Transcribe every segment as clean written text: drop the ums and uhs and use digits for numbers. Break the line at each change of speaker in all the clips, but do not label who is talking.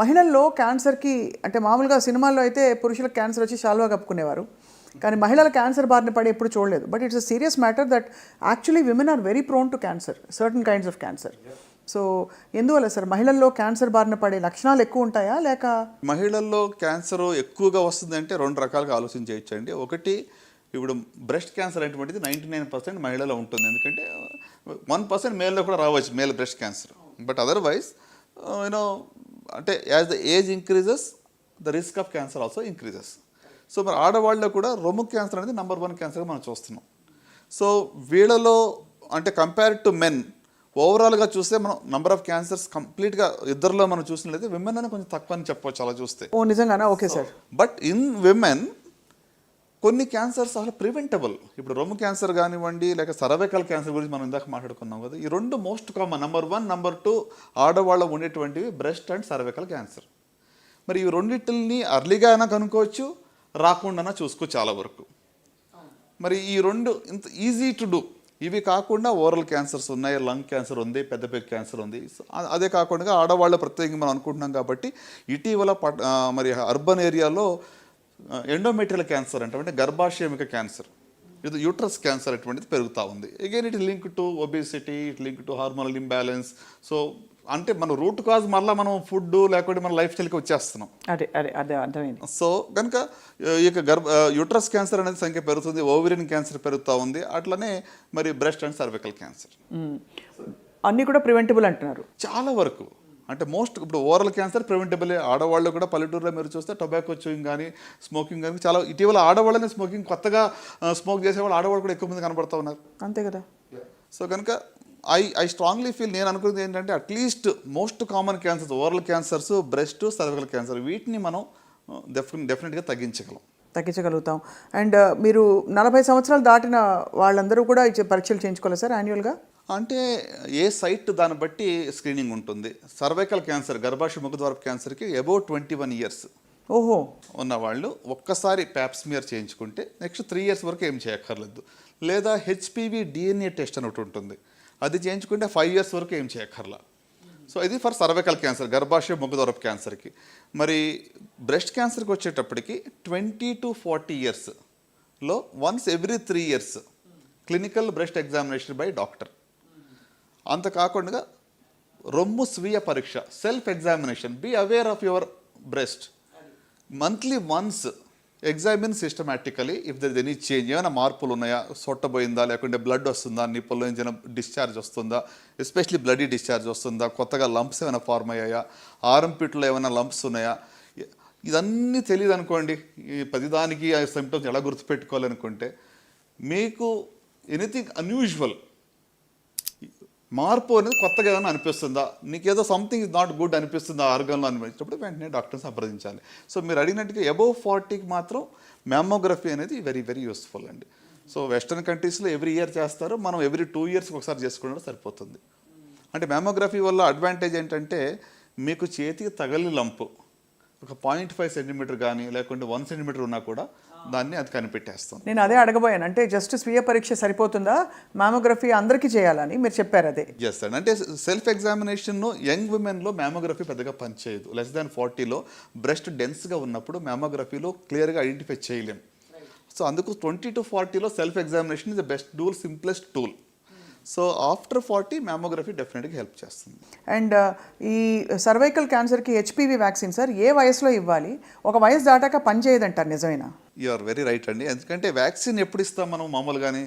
మహిళల్లో క్యాన్సర్కి అంటే మామూలుగా సినిమాల్లో అయితే పురుషులకు క్యాన్సర్ వచ్చి శాల్వా కప్పుకునేవారు, కానీ మహిళల క్యాన్సర్ బారిన పడి ఎప్పుడు చూడలేదు. But it's a serious matter that actually women are very prone to cancer, certain kinds of cancer. So ఎందువల్ల సార్ మహిళల్లో క్యాన్సర్ బారిన పడే లక్షణాలు ఎక్కువ ఉంటాయా లేక?
మహిళల్లో క్యాన్సర్ ఎక్కువగా వస్తుందంటే రెండు రకాలుగా ఆలోచన చేయొచ్చండి. ఒకటి, ఇప్పుడు బ్రెస్ట్ క్యాన్సర్ అనేటువంటిది 99% మహిళలో ఉంటుంది. ఎందుకంటే 1% మేల్లో కూడా రావచ్చు, male breast cancer. But otherwise you know అంటే as the age increases the risk of cancer also increases. So మరి ఆడవాళ్ళలో కూడా రొమ్ము క్యాన్సర్ అనేది నెంబర్ 1 క్యాన్సర్గా మనం చూస్తున్నాం. సో వీళ్ళలో అంటే కంపేర్డ్ టు మెన్ ఓవరాల్గా చూస్తే మనం నంబర్ ఆఫ్ క్యాన్సర్స్ కంప్లీట్గా ఇద్దరిలో మనం చూసినట్లయితే విమెన్ అని కొంచెం తక్కువ అని చెప్పవచ్చు అలా చూస్తే.
ఓ నిజంగానా? Okay sir.
But in women కొన్ని క్యాన్సర్స్ అసలు ప్రివెంటబుల్. ఇప్పుడు రొమ్ము క్యాన్సర్ కానివ్వండి, లేక సర్వైకల్ క్యాన్సర్ గురించి మనం ఇందాక మాట్లాడుకున్నాం కదా, ఈ రెండు మోస్ట్ కామన్. నెంబర్ 1, నెంబర్ 2 ఆడవాళ్ళ ఉండేటువంటివి బ్రెస్ట్ అండ్ సర్వైకల్ క్యాన్సర్. మరి ఈ రెండింటిని అర్లీగా అయినా కనుక్కోవచ్చు, రాకుండా చూసుకో చాలా వరకు. మరి ఈ రెండు ఇంత ఈజీ టు డూ. ఇవి కాకుండా ఓరల్ క్యాన్సర్స్ ఉన్నాయి, లంగ్ క్యాన్సర్ ఉంది, పెద్ద పెద్ద క్యాన్సర్ ఉంది. అదే కాకుండా ఆడవాళ్ళ ప్రత్యేకంగా మనం అనుకుంటున్నాం కాబట్టి ఇటీవల మరి అర్బన్ ఏరియాలో ఎండోమెట్రియల్ క్యాన్సర్ అంటే గర్భాశయమిక క్యాన్సర్, ఇది యూట్రస్ క్యాన్సర్ అటువంటిది పెరుగుతూ ఉంది. Again it link to obesity, it link to hormonal imbalance. So అంటే మన రూట్ కాజ్ మళ్ళీ మనం ఫుడ్ లేకపోతే మన లైఫ్ స్టైల్కి వచ్చేస్తున్నాం.
అదే అదే అదే అర్థమైంది.
సో కనుక ఇక యూట్రస్ క్యాన్సర్ అనేది సంఖ్య పెరుగుతుంది, ఓవరియన్ క్యాన్సర్ పెరుగుతూ ఉంది, అట్లనే మరి బ్రెస్ట్ అండ్ సర్వికల్ క్యాన్సర్
అన్నీ కూడా ప్రివెంటబుల్ అంటున్నారు
చాలా వరకు. అంటే మోస్ట్ ఇప్పుడు ఓరల్ క్యాన్సర్ ప్రివెంటబులే. ఆడవాళ్ళు కూడా పల్లెటూరులో మీరు చూస్తే టొబాకో చూయింగ్ కానీ స్మోకింగ్ కానీ చాలా ఇటీవల ఆడవాళ్ళని స్మోకింగ్ కొత్తగా స్మోక్ చేసేవాళ్ళు ఆడవాళ్ళు కూడా ఎక్కువ మంది కనబడుతూ ఉన్నారు.
అంతే కదా.
సో కనుక ఐ స్ట్రాంగ్లీ ఫీల్, నేను అనుకున్నది ఏంటంటే at least most common cancers oral cancers, breast, cervical cancer, వీటిని మనం డెఫినెట్గా
తగ్గించగలుగుతాం. అండ్ మీరు 40 సంవత్సరాలు దాటిన వాళ్ళందరూ కూడా పరీక్షలు చేయించుకోవాలి సార్ యాన్యువల్గా?
అంటే ఏ సైట్ దాన్ని బట్టి స్క్రీనింగ్ ఉంటుంది. సర్వైకల్ క్యాన్సర్, గర్భాశయ ముఖద్వారపు క్యాన్సర్కి అబౌట్ 21 years
ఓహో
ఉన్నవాళ్ళు ఒక్కసారి ప్యాప్స్మియర్ చేయించుకుంటే నెక్స్ట్ 3 years వరకు ఏం చేయక్కర్లేదు. లేదా హెచ్పివి డిఎన్ఏ టెస్ట్ అని ఒకటి ఉంటుంది, అది చేయించుకుంటే 5 years వరకు ఏం చేయక్కర్లా. సో ఇది ఫర్ సర్వైకల్ క్యాన్సర్, గర్భాశయ ముఖద్వారపు క్యాన్సర్కి. మరి బ్రెస్ట్ క్యాన్సర్కి వచ్చేటప్పటికి 20 to 40 yearsలో once every 3 years clinical breast examination by doctor. అంత కాకుండా రొమ్ము స్వీయ పరీక్ష, self examination, be aware of your breast, monthly once examine systematically if there is any change, ఏమైనా మార్పులు ఉన్నాయా, సొట్టబోయిందా, లేకుంటే బ్లడ్ వస్తుందా, నిప్పుల్లో నుంచి డిశ్చార్జ్ వస్తుందా, ఎస్పెషలీ బ్లడీ డిశ్చార్జ్ వస్తుందా, కొత్తగా లంప్స్ ఏమైనా ఫార్మ్ అయ్యాయా, ఆర్ఎంపిట్లో ఏమైనా లంప్స్ ఉన్నాయా, ఇదన్నీ తెలియదు అనుకోండి. ఈ ప్రతిదానికి ఆ సిమ్టమ్స్ ఎలా గుర్తుపెట్టుకోవాలనుకుంటే మీకు ఎనీథింగ్ అన్యూజువల్ మార్పు అనేది కొత్తగా ఏమైనా అనిపిస్తుందా, నీకేదో సంథింగ్ ఇస్ నాట్ గుడ్ అనిపిస్తుందా ఆర్గన్లో అనిపించినప్పుడు వెంటనే డాక్టర్ని సంప్రదించాలి. సో మీరు అడిగినట్టుగా అబోవ్ 40కి మాత్రం మ్యామోగ్రఫీ అనేది వెరీ వెరీ యూస్ఫుల్ అండి. సో వెస్టర్న్ కంట్రీస్లో ఎవ్రీ ఇయర్ చేస్తారు, మనం ఎవ్రీ 2 yearsకి ఒకసారి చేసుకుంటే సరిపోతుంది. అంటే మ్యామోగ్రఫీ వల్ల అడ్వాంటేజ్ ఏంటంటే మీకు చేతికి తగలి లంపు ఒక 0.5 centimeter కానీ లేకుంటే 1 centimeter ఉన్నా కూడా దాన్ని అది కనిపెట్టేస్తాం.
నేను అదే అడగబోయాను, అంటే జస్ట్ స్వీయ పరీక్ష సరిపోతుందా, మ్యామోగ్రఫీ అందరికీ చేయాలని మీరు చెప్పారు. అదే
చేస్తాడు అంటే సెల్ఫ్ ఎగ్జామినేషన్ యంగ్ విమెన్లో మ్యామోగ్రఫీ పెద్దగా పనిచేయదు. లెస్ దాన్ 40లో బ్రెస్ట్ డెన్స్గా ఉన్నప్పుడు మ్యామోగ్రఫీలో క్లియర్గా ఐడెంటిఫై చేయలేం. సో అందుకు 20 to 40లో self examination is the best tool, simplest tool. So after 40 mammography డెఫినెట్గా హెల్ప్ చేస్తుంది.
అండ్ ఈ సర్వైకల్ క్యాన్సర్కి హెచ్పివి వ్యాక్సిన్ సార్ ఏ వయసులో ఇవ్వాలి? ఒక వయసు దాటాక పనిచేయదంటారు, నిజమేనా?
యు ఆర్ వెరీ రైట్ అండి. ఎందుకంటే వ్యాక్సిన్ ఎప్పుడు ఇస్తాం మనం మామూలుగానే?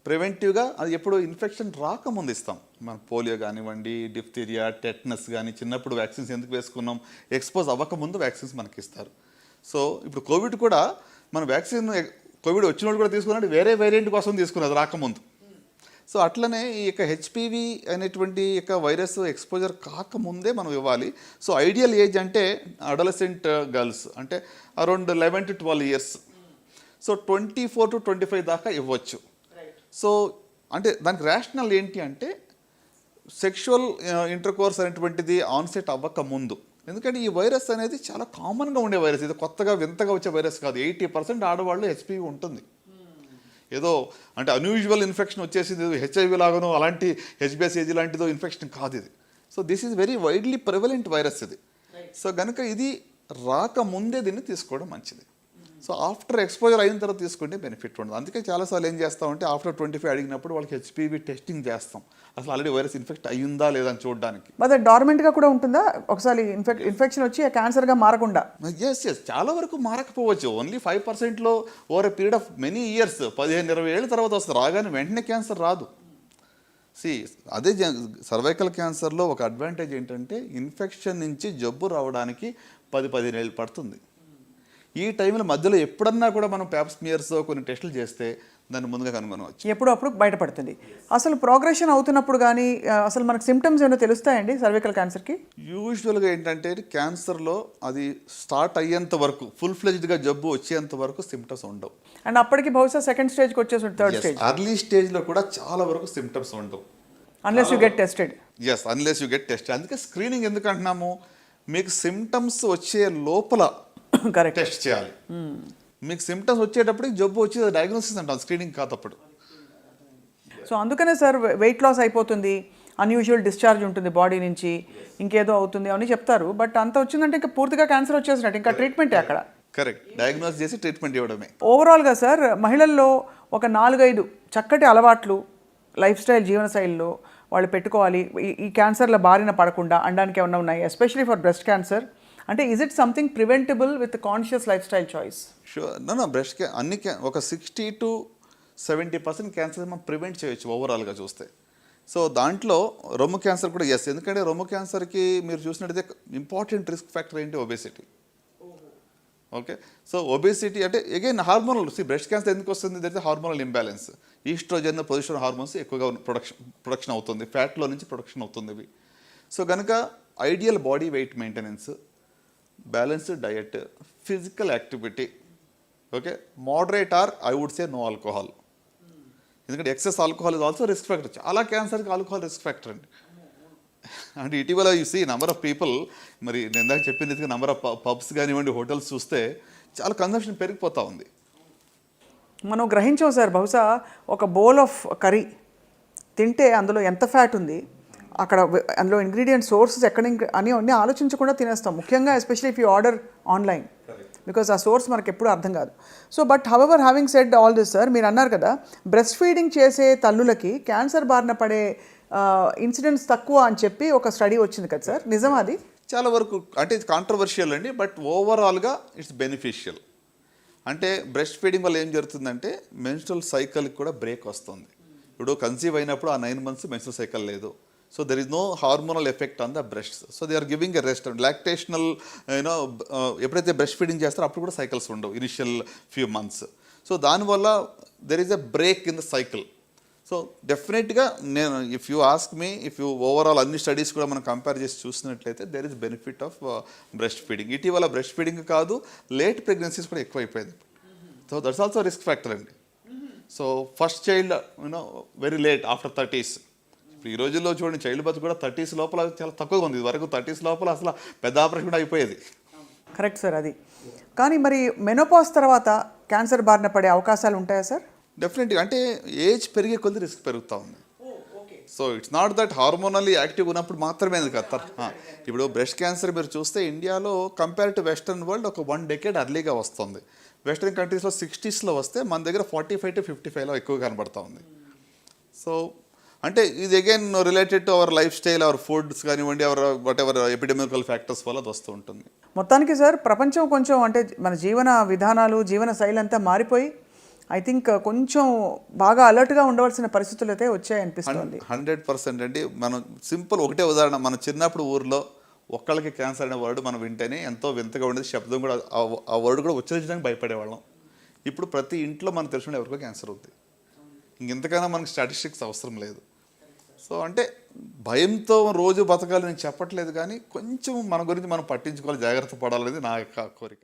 ప్రివెంటివ్గా, అది ఎప్పుడు ఇన్ఫెక్షన్ రాకముందు ఇస్తాం. మన పోలియో కానివ్వండి, డిఫ్తీరియా, టెట్నస్ కానీ చిన్నప్పుడు వ్యాక్సిన్స్ ఎందుకు వేసుకున్నాం, ఎక్స్పోజ్ అవ్వకముందు వ్యాక్సిన్స్ మనకి ఇస్తారు. సో ఇప్పుడు కోవిడ్ కూడా మన వ్యాక్సిన్ కోవిడ్ వచ్చిన వాళ్ళు కూడా తీసుకున్నట్టు వేరే వేరియంట్ కోసం తీసుకున్నది రాకముందు. సో అట్లనే ఈ యొక్క హెచ్పివి అనేటువంటి యొక్క వైరస్ ఎక్స్పోజర్ కాకముందే మనం ఇవ్వాలి. సో ఐడియల్ ఏజ్ అంటే అడలసెంట్ గర్ల్స్ అంటే around 11 to 12 years. So 24 to 25 దాకా ఇవ్వచ్చు. సో అంటే దానికి రేషనల్ ఏంటి అంటే సెక్షువల్ ఇంటర్కోర్స్ అనేటువంటిది ఆన్సెట్ అవ్వక ముందు. ఎందుకంటే ఈ వైరస్ అనేది చాలా కామన్గా ఉండే వైరస్, ఇది కొత్తగా వింతగా వచ్చే వైరస్ కాదు. 80% ఆడవాళ్ళు హెచ్పివి ఉంటుంది. ఏదో అంటే అన్యూజువల్ ఇన్ఫెక్షన్ వచ్చేసింది, హెచ్ఐవి లాగానో అలాంటి హెచ్బిఎస్ఏజీ లాంటిదో ఇన్ఫెక్షన్ కాదు ఇది. So this is very widely prevalent virus ఇది. సో కనుక ఇది రాకముందే దీన్ని తీసుకోవడం మంచిది. సో ఆఫ్టర్ ఎక్స్పోజర్ అయిన తర్వాత తీసుకుంటే బెనిఫిట్ ఉండదు. అందుకే చాలాసార్లు ఏం చేస్తామంటే ఆఫ్టర్ 25 అడిగినప్పుడు వాళ్ళకి హెచ్పివి టెస్టింగ్ చేస్తాం, అసలు ఆల్రెడీ వైరస్ ఇన్ఫెక్ట్ అయ్యిందా లేదా అని చూడడానికి.
మరి డార్మెంట్గా కూడా ఉంటుందా ఒకసారి ఇన్ఫెక్షన్ వచ్చి క్యాన్సర్గా మారకుండా?
ఎస్ చాలా వరకు మారకపోవచ్చు. ఓన్లీ 5%లో over a period of many years, 15-20 ఏళ్ళ తర్వాత వస్తుంది. రాగానే వెంటనే క్యాన్సర్ రాదు. అదే సర్వైకల్ క్యాన్సర్లో ఒక అడ్వాంటేజ్ ఏంటంటే ఇన్ఫెక్షన్ నుంచి జబ్బు రావడానికి 10-15 ఏళ్ళు పడుతుంది. ఈ టైంలో మధ్యలో ఎప్పుడన్నా కూడా మనం ప్యాప్ స్మియర్స్ కొన్ని టెస్టులు చేస్తే దాన్ని ముందుగా కనుగొనవచ్చు.
ఎప్పుడప్పుడు బయటపడుతుంది. అసలు ప్రోగ్రెషన్ అవుతున్నప్పుడు కానీ అసలు మనకు సిమ్టమ్స్ ఏమైనా తెలుస్తాయండి సర్వికల్ క్యాన్సర్కి?
యూజువల్గా ఏంటంటే క్యాన్సర్లో అది స్టార్ట్ అయ్యేంత వరకు, ఫుల్ ఫ్లెజ్డ్గా జబ్బు వచ్చేంత వరకు సిమ్టమ్స్ ఉండవు.
అండ్ అప్పటికి బహుశా సెకండ్ స్టేజ్కి వచ్చేసి థర్డ్ స్టేజ్,
అర్లీ స్టేజ్లో కూడా చాలా వరకు సిమ్టమ్స్ ఉండవు.
Unless you get tested.
Unless you get test. అందుకే స్క్రీనింగ్ ఎందుకు అంటున్నాము, మీకు సిమ్టమ్స్ వచ్చే లోపల
కరెక్ట్
టెస్ట్ చేయాలి. మీకు సిమ్టమ్స్ వచ్చేటప్పటికి జబ్బు వచ్చి డయాగ్నోసిస్ అంటాం, స్క్రీనింగ్ కాదప్పుడు.
సో అందుకనే సార్ వెయిట్ లాస్ అయిపోతుంది, అన్యూజువల్ డిశ్చార్జ్ ఉంటుంది బాడీ నుంచి, ఇంకేదో అవుతుంది అని చెప్తారు. బట్ అంత వచ్చిందంటే ఇంకా పూర్తిగా క్యాన్సర్ వచ్చేసినట్టు, ఇంకా ట్రీట్మెంటే అక్కడ.
కరెక్ట్, డయాగ్నోస్ చేసి ట్రీట్మెంట్ ఇవ్వడమే.
ఓవరాల్గా సార్ మహిళల్లో ఒక 4-5 చక్కటి అలవాట్లు లైఫ్ స్టైల్, జీవనశైలిలో వాళ్ళు పెట్టుకోవాలి ఈ క్యాన్సర్ల బారిన పడకుండా అనడానికి ఏమన్నా ఉన్నాయి, ఎస్పెషలీ ఫర్ బ్రెస్ట్ క్యాన్సర్? అంటే is it something preventable with conscious life style choice?
Sure. Breast అన్ని ఒక 60-70% క్యాన్సర్ మనం ప్రివెంట్ చేయొచ్చు ఓవరాల్గా చూస్తే. సో దాంట్లో రొమ్ము క్యాన్సర్ కూడా ఎందుకంటే రొమ్ము క్యాన్సర్కి మీరు చూసినట్టయితే ఇంపార్టెంట్ రిస్క్ ఫ్యాక్టర్ ఏంటి, ఒబేసిటీ. ఓకే, సో ఒబేసిటీ అంటే అగైన్ హార్మోనల్. బ్రెస్ట్ క్యాన్సర్ ఎందుకు వస్తుంది, దట్ హార్మోనల్ ఇంబ్యాలెన్స్. ఈస్ట్రోజన్, పొజిషన్ హార్మోన్స్ ఎక్కువగా ప్రొడక్షన్ అవుతుంది, ఫ్యాట్లో నుంచి ప్రొడక్షన్ అవుతుంది ఇవి. సో కనుక ideal body weight maintenance, balanced diet, physical activity, okay, moderate or I would say no alcohol. ఎందుకంటే excess alcohol is also risk factor. చాలా క్యాన్సర్కి ఆల్కహాల్ రిస్క్ ఫ్యాక్టర్ అండి. అంటే ఇటీవల you see number of people, మరి నేను ఇందాక చెప్పిన నెంబర్ ఆఫ్ పబ్స్ కానివ్వండి, హోటల్స్ చూస్తే చాలా కన్సంప్షన్ పెరిగిపోతూ ఉంది.
మనం గ్రహించాం సార్, బహుశా ఒక బౌల్ ఆఫ్ కర్రీ తింటే అందులో ఎంత ఫ్యాట్ ఉంది, అక్కడ అందులో ఇంగ్రీడియంట్ సోర్సెస్ ఎక్కడ అని అన్నీ ఆలోచించకుండా తినేస్తాం, ముఖ్యంగా especially if you order online, because ఆ సోర్స్ మనకు ఎప్పుడు అర్థం కాదు. So but however having said all this sir, మీరు అన్నారు కదా బ్రెస్ట్ ఫీడింగ్ చేసే తల్లులకి క్యాన్సర్ బారిన పడే ఇన్సిడెంట్స్ తక్కువ అని చెప్పి ఒక స్టడీ వచ్చింది కదా సార్, నిజం అది?
చాలా వరకు అంటే ఇది కాంట్రవర్షియల్ అండి, బట్ ఓవరాల్గా ఇట్స్ బెనిఫిషియల్. అంటే బ్రెస్ట్ ఫీడింగ్ వల్ల ఏం జరుగుతుందంటే మెన్స్ట్రల్ సైకిల్కి కూడా బ్రేక్ వస్తుంది. ఇప్పుడు కన్సీవ్ అయినప్పుడు ఆ 9 months మెన్స్ట్రల్ సైకిల్ లేదు. So there is no hormonal effect on the breasts. So they are giving a rest. Lactational ఎప్పుడైతే బ్రెస్ట్ ఫీడింగ్ చేస్తారో అప్పుడు కూడా సైకిల్స్ ఉండవు ఇనిషియల్ ఫ్యూ మంత్స్. సో దానివల్ల there is a break in the cycle. So డెఫినెట్గా నేను if you ask me, if you overall అన్ని studies కూడా మనం కంపేర్ చేసి చూసినట్లయితే there is benefit of breast feeding. ఇటీవల బ్రెస్ట్ ఫీడింగ్ కాదు, లేట్ ప్రెగ్నెన్సీస్ కూడా ఎక్కువైపోయింది. So that's also risk factor అండి. So first child very late after 30s. ఇప్పుడు ఈ రోజుల్లో చూడండి చైల్డ్ బర్త్ కూడా 30s లోపల చాలా తక్కువగా ఉంది. ఇదివరకు 30s లోపల అసలు పెద్ద ఆపరేషన్ కూడా అయిపోయేది.
కరెక్ట్ సార్ అది. కానీ మరి మెనోపాజ్ తర్వాత క్యాన్సర్ బారిన పడే అవకాశాలు ఉంటాయా సార్?
డెఫినెట్గా. అంటే ఏజ్ పెరిగే కొద్ది రిస్క్ పెరుగుతూ ఉంది. So it's not that hormonally active ఉన్నప్పుడు మాత్రమే కదా. ఇప్పుడు బ్రెస్ట్ క్యాన్సర్ మీరు చూస్తే ఇండియాలో కంపేర్ టు వెస్టర్న్ వరల్డ్ ఒక 1 decade అర్లీగా వస్తుంది. వెస్టర్న్ కంట్రీస్లో 60sలో వస్తే మన దగ్గర 45 to 55లో ఎక్కువ కనబడుతూ ఉంది. సో అంటే ఇది again related to our lifestyle, our foods కానివ్వండి, our whatever epidemical factors వల్ల అది వస్తూ ఉంటుంది.
మొత్తానికి సార్ ప్రపంచం కొంచెం అంటే మన జీవన విధానాలు, జీవన శైలి అంతా మారిపోయి ఐ థింక్ కొంచెం బాగా అలర్ట్గా ఉండవలసిన పరిస్థితులు అయితే వచ్చాయనిపిస్తుంది.
100% అండి. మనం సింపుల్ ఒకటే ఉదాహరణ, మన చిన్నప్పుడు ఊర్లో ఒక్కళ్ళకి క్యాన్సర్ అనే వర్డ్ మనం వింటేనే ఎంతో వింతగా ఉండేది. శబ్దం కూడా ఆ వర్డ్ కూడా ఉచ్చరించడానికి భయపడేవాళ్ళం. ఇప్పుడు ప్రతి ఇంట్లో మనకు తెలిసిన ఎవరికో క్యాన్సర్ ఉంది. ఇంకెంతకైనా మనకు స్టాటిస్టిక్స్ అవసరం లేదు. సో అంటే భయంతో రోజు బతకాలని నేను చెప్పట్లేదు, కానీ కొంచెం మన గురించి మనం పట్టించుకోవాలి, జాగ్రత్త పడాలనేది నా యొక్క కోరిక.